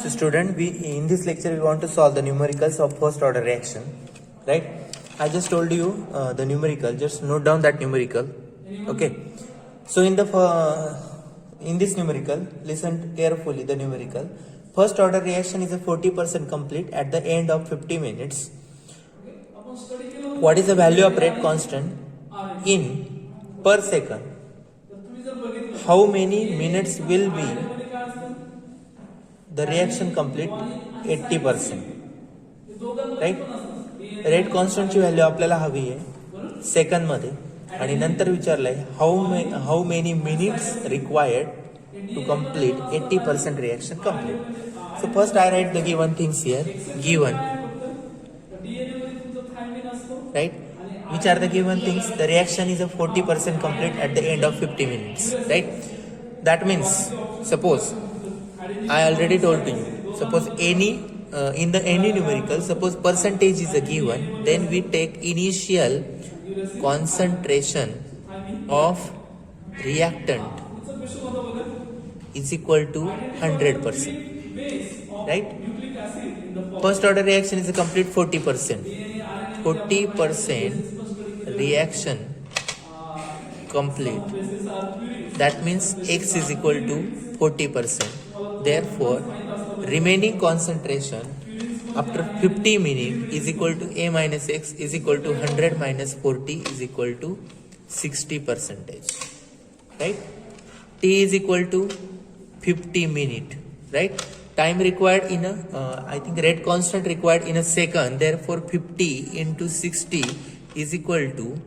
So student, we in this lecture we want to solve the numericals of first order reaction, right? I just told you the numerical. Just note down that numerical. Okay. So in this numerical, listen carefully. The numerical first order reaction is a 40% complete at the end of 50 minutes. What is the value of rate constant in per second? How many minutes will be the reaction complete? 80%. Right. Rate कॉन्स्टंटची value आपल्याला हवी आहे second मध्ये आणि नंतर विचारलंय how many minutes required to complete 80% reaction complete. So first I write the given things here. Given, right. Which are the given things? The reaction is a 40% complete at the end of 50 minutes, right? That means, suppose I already told to you, suppose in any numerical, suppose percentage is a given, then we take initial concentration of reactant is equal to 100%, right? First order reaction is a complete 40%. 40% reaction complete. That means X is equal to 40%. Therefore, remaining concentration after 50 minutes is equal to A minus X is equal to 100 minus 40 is equal to 60%. Right? T is equal to 50 minutes. Right? Time required in I think rate constant required in a second. Therefore, 50 into 60 is equal to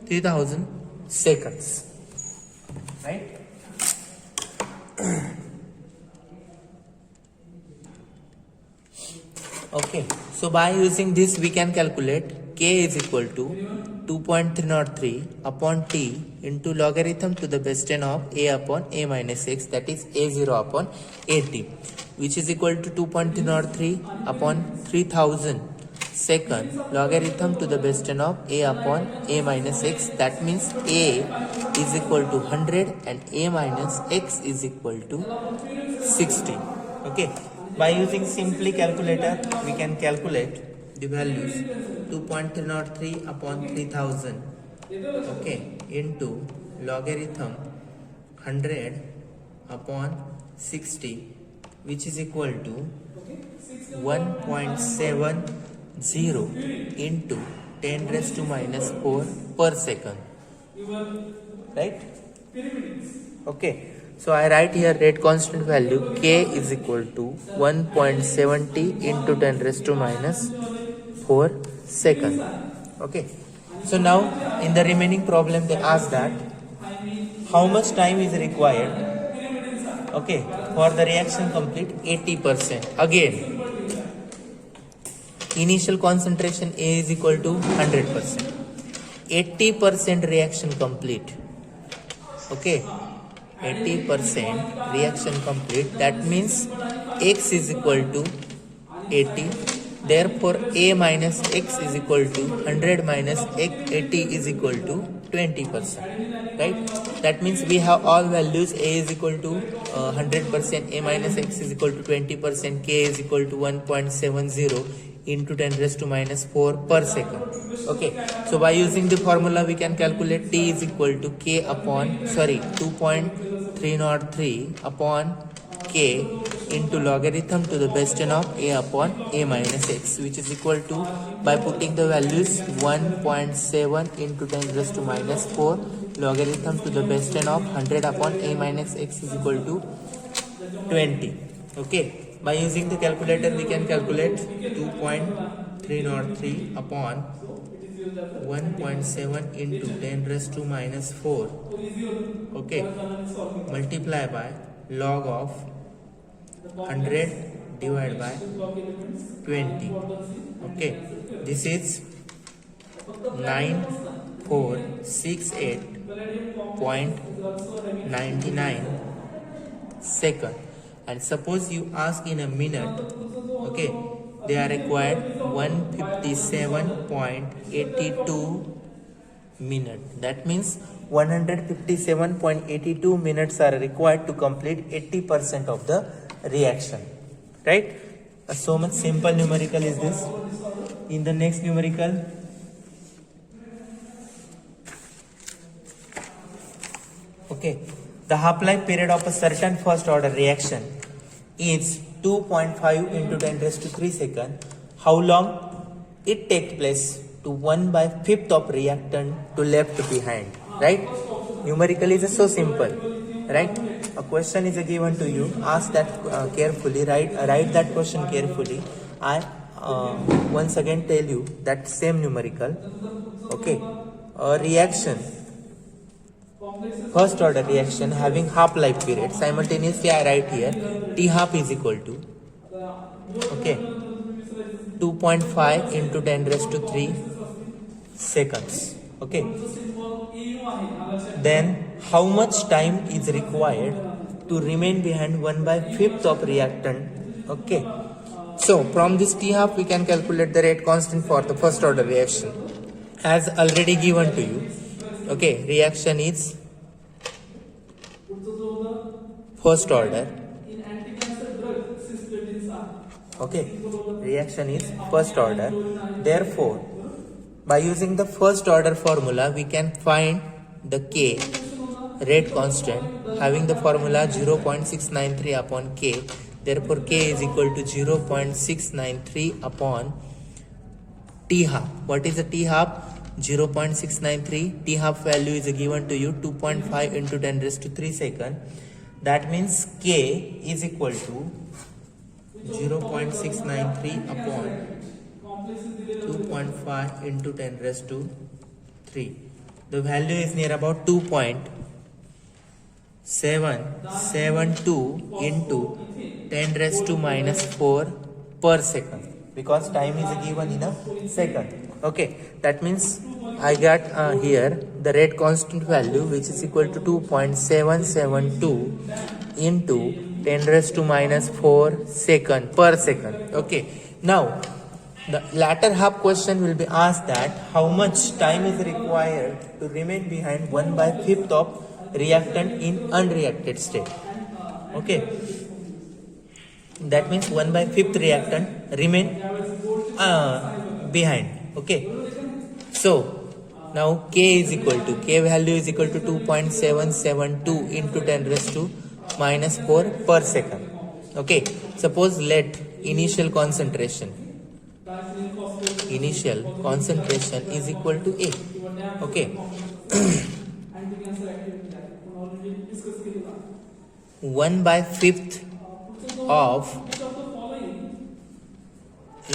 3000 seconds. Right? Okay. So by using this we can calculate K is equal to 2.303 upon T into logarithm to the base 10 of A upon A minus X, that is A0 upon AT, which is equal to 2.303 upon 3000 second logarithm to the base 10 of A upon A minus X. That means A is equal to 100 and A minus X is equal to 60. Okay. By using simply calculator, we can calculate the values. 2.303 upon 3000, okay, into logarithm 100 upon 60, which is equal to 1.70 into 10 raised to minus 4 per second. Right? Okay. So I write here rate constant value K is equal to 1.70 into 10 raised to minus 4 second. Okay. So now in the remaining problem they ask that how much time is required, okay, for the reaction complete 80%. Again, initial concentration A is equal to 100%. 80% reaction complete. Okay. 80% reaction complete. That means X is equal to 80. Therefore, A minus X is equal to 100 minus 80 is equal to 20%. Right? That means we have all values. A is equal to 100%, A minus X is equal to 20%, K is equal to 1.70 into 10 raised to minus 4 per second. Okay. So by using the formula we can calculate T is equal to K upon 2.303 upon K into logarithm to the base 10 of A upon A minus X, which is equal to, by putting the values, 1.7 into 10 raised to minus 4 logarithm to the base 10 of 100 upon A minus X is equal to 20. Okay. By using the calculator we can calculate 2.303 upon 1.7 into 10 raised to minus 4, okay, multiply by log of 100 divided by 20. Okay, this is 9468.99 second. And suppose you ask in a minute, okay, they are required 157.82 minute. That means 157.82 minutes are required to complete 80% of the reaction. Right? So much simple numerical is this. In the next numerical, okay, the half-life period of a certain first order reaction is 2.5 into 10 raised to 3 seconds. How long it takes place to 1/5 of reactant to left behind, right? Numerically is so simple, right? A question is given to you, ask that carefully, write that question carefully. I once again tell you that same numerical, okay? A reaction, first order reaction having half-life period, simultaneously I write here T half is equal to, okay, 2.5 into 10 raised to 3 seconds. Okay. Then how much time is required to remain behind 1/5 of reactant? Okay. So from this T half we can calculate the rate constant for the first order reaction as already given to you. Okay, reaction is first order. Okay, reaction is first order. Therefore, by using the first order formula, we can find the K rate constant having the formula 0.693 upon K. Therefore, K is equal to 0.693 upon T half. What is the T half? 0.693. T half value is given to you 2.5 into 10 raised to 3 seconds. That means K is equal to 0.693 upon 2.5 into 10 raised to 3. The value is near about 2.772 into 10 raised to minus 4 per second, because time is given in a second. Okay, that means I got here the rate constant value, which is equal to 2.772 into 10 raised to minus 4 second per second. Okay, now the latter half question will be asked that how much time is required to remain behind 1/5 of reactant in unreacted state. Okay, that means 1/5 reactant remain behind. Okay, so now K is equal to, K value is equal to 2.772 into 10 raised to minus 4 per second. Okay, suppose let initial concentration is equal to A. Okay. 1/5 of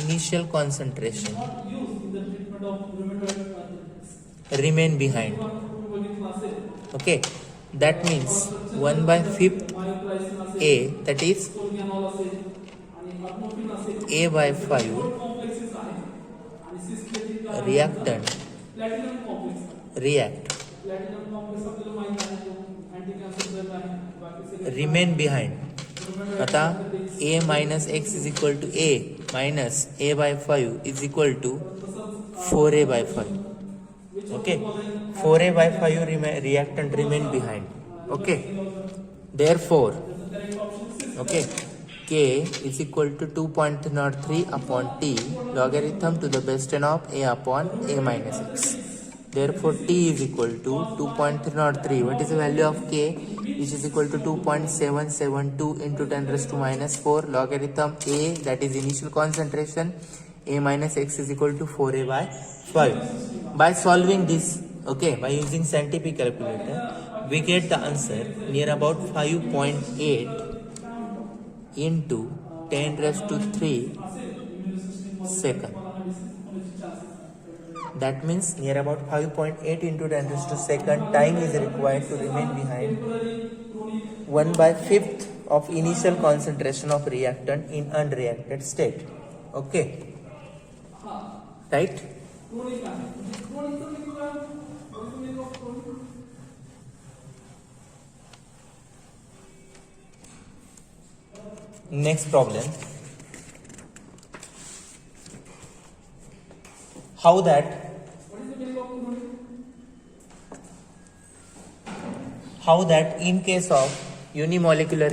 initial concentration remain behind. Okay, that means 1/5 A, that is A by 5 reactant react remain behind. आता A minus X is equal to A minus A by 5 is equal to 4A by 5. Okay, 4A by 5 reactant remain behind. Okay, therefore, okay, K is equal to 2.03 upon T logarithm to the base 10 of A upon A minus X. Therefore, T is equal to 2.303. What is the value of K? Which is equal to 2.772 into 10 raised to minus 4 logarithm A, that is initial concentration, A minus X is equal to 4A by 5. By solving this, okay, by using scientific calculator, we get the answer near about 5.8 into 10 raised to 3 second. That means near about 5.8 into 10 raised to second time is required to remain behind 1/5 of initial concentration of reactant in unreacted state. Okay, right? Next problem. How that how that in case of unimolecular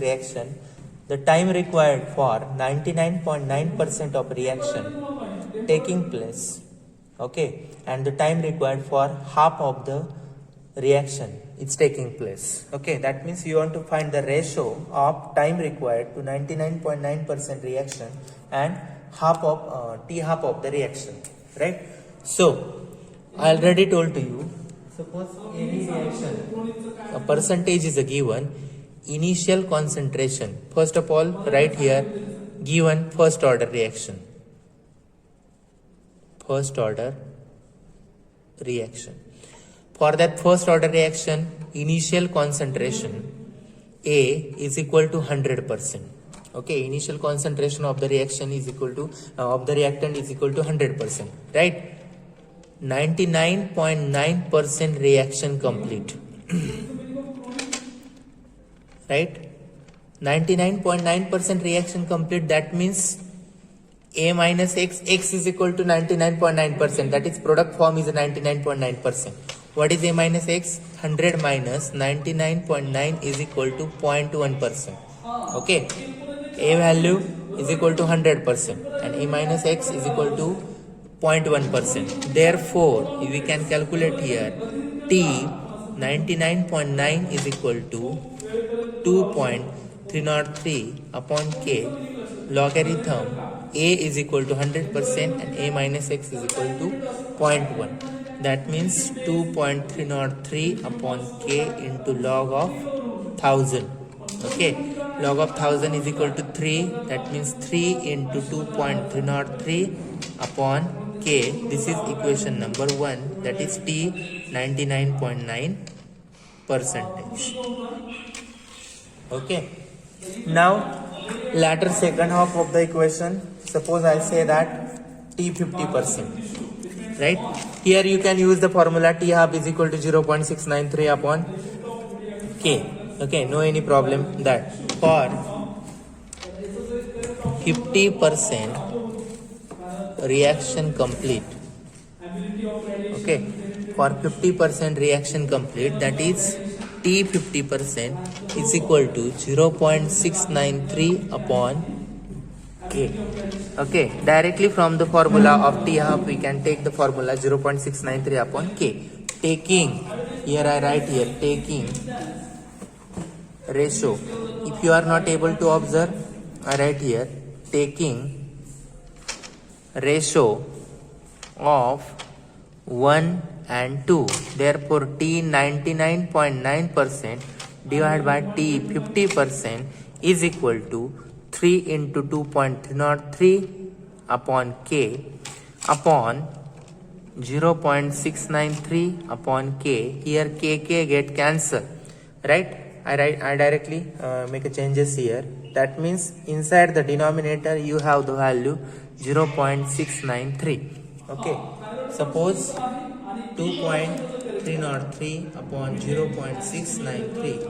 reaction, the time required for 99.9% of reaction taking place, okay, and the time required for half of the reaction is taking place, okay. That means you want to find the ratio of time required to 99.9% reaction and half of half of the reaction, right? So I already told to you, suppose any reaction, a percentage is a given, initial concentration, first of all right here given first order reaction, for that first order reaction, initial concentration A is equal to 100%. Okay, initial concentration of the reaction is equal to of the reactant is equal to 100%, right? 99.9% reaction complete. Right? 99.9% reaction complete, that means A minus X is equal to 99.9%. That is product form is 99.9%. What is A minus X? 100 minus 99.9 is equal to 0.1%. Okay. A value is equal to 100% and A minus X is equal to 0.1%. Therefore, we can calculate here T 99.9 is equal to 2.303 upon K logarithm A is equal to 100% and A minus X is equal to 0.1. That means 2.303 upon K into log of 1000. Okay, log of 1000 is equal to 3. That means 3 into 2.303 upon K. This is equation number 1. That is T 99.9%. Okay. Now, latter second half of the equation. Suppose I say that T 50%. Right? Here you can use the formula T half is equal to 0.693 upon K. Okay, no any problem that for 50% reaction complete. Okay, for 50% reaction complete, that is T 50% is equal to 0.693 upon K. Okay, directly from the formula of T half we can take the formula 0.693 upon K. Taking, here I write here, taking ratio. If you are not able to observe, I write here, taking ratio of 1 and 2. Therefore, T 99.9% divided by T 50% is equal to 3 into 2.303 upon K upon 0.693 upon K. Here K get cancelled, right? I directly make a changes here. That means inside the denominator you have the value 0.693. Okay. Suppose 2.303 upon 0.693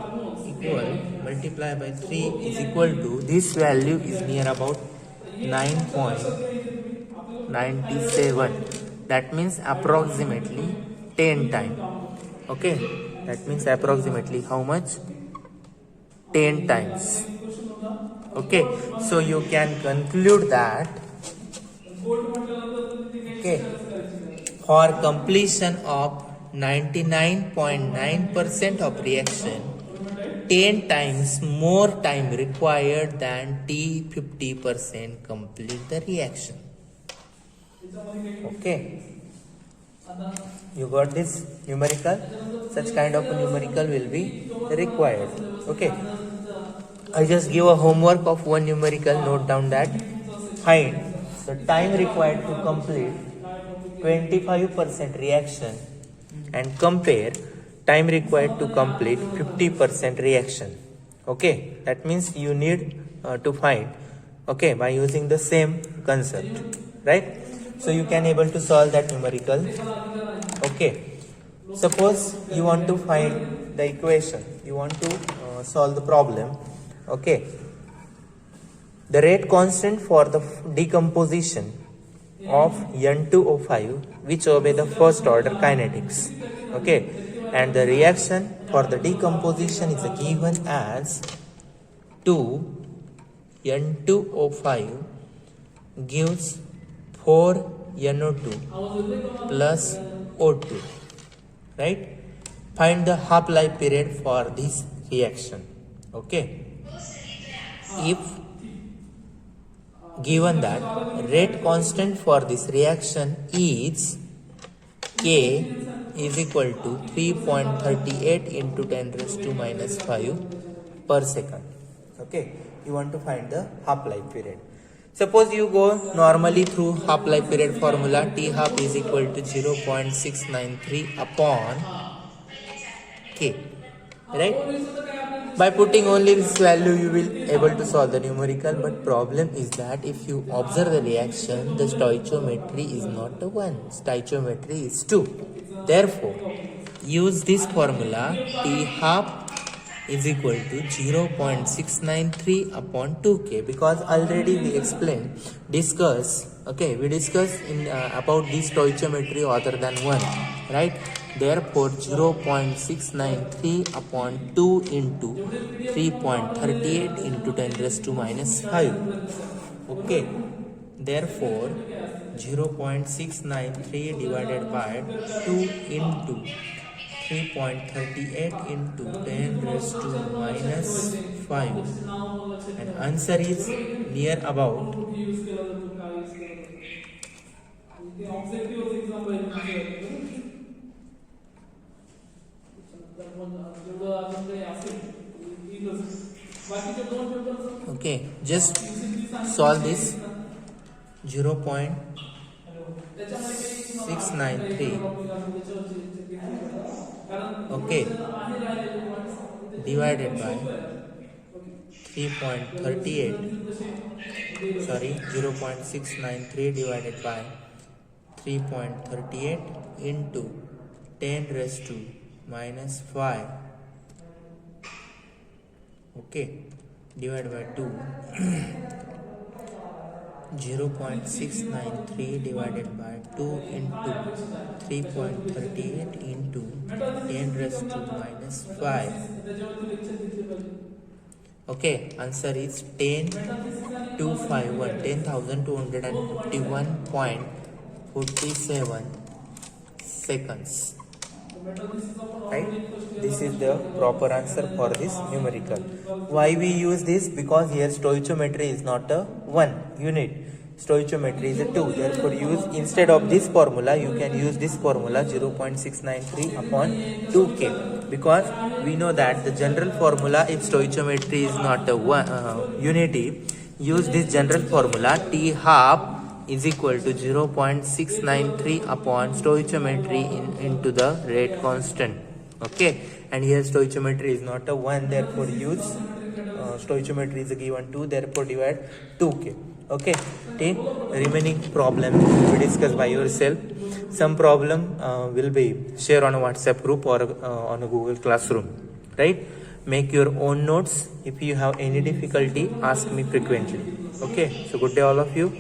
equal multiply by 3 is equal to, this value is near about 9.97. That means approximately 10 times. Okay, that means approximately how much? 10 times. Okay, so you can conclude that, okay, for completion of 99.9% of reaction, 10 times more time required than T 50% complete the reaction. Okay, you got this numerical? Such kind of a numerical will be required. Okay, I just give a homework of one numerical. Note down that. Find the time required to complete 25% reaction and compare time required to complete 50% reaction. Okay, that means you need to find, okay, by using the same concept, right? So you can able to solve that numerical. Okay, suppose you want to find the equation, you want to solve the problem. Okay, the rate constant for the decomposition of N2O5 which obey the first order kinetics. Okay, and the reaction for the decomposition is given as 2 N2O5 gives 4 NO2 plus O2, right? Find the half-life period for this reaction. Okay, if given that rate constant for this reaction is K is equal to 3.38 into 10 raised to minus 5 per second. Okay, you want to find the half-life period. Suppose you go normally through half-life period formula. T half is equal to 0.693 upon K, right? By putting only this value you will able to solve the numerical, but problem is that if you observe the reaction, the stoichiometry is not a 1, stoichiometry is 2. Therefore, use this formula. T half is equal to 0.693 upon 2K, because already we explained, we discussed in about this stoichiometry other than 1, right? Therefore 0.693 upon 2 into 3.38 into 10 raised to minus 5. Okay, therefore 0.693 divided by 2 into 3.38 into 10 raised to minus 5, and answer is near about 0. Okay, just solve this. 0.693, okay, divided by 3.38, 0.693 divided by 3.38 into 10 raised to minus 5, okay, divided by 2. 0.693 divided by 2 into 3.38 into 10 raised to minus 5. Okay, answer is 10,251.47 seconds. Right? This is the proper answer for this numerical. Why we use this? Because here stoichiometry is not a 1 unit. Stoichiometry is a 2. Therefore, use instead of this formula, you can use this formula 0.693 upon 2K. Because we know that the general formula, if stoichiometry is not a 1 unity, use this general formula. T half is equal to 0.693 upon stoichiometry into the rate constant. Okay, and here stoichiometry is not a 1, therefore use stoichiometry is given 2, therefore divide 2K. Okay, remaining problem will be discussed by yourself. Some problem will be shared on a WhatsApp group or on a Google Classroom, right? Make your own notes. If you have any difficulty, ask me frequently. Okay, so good day all of you.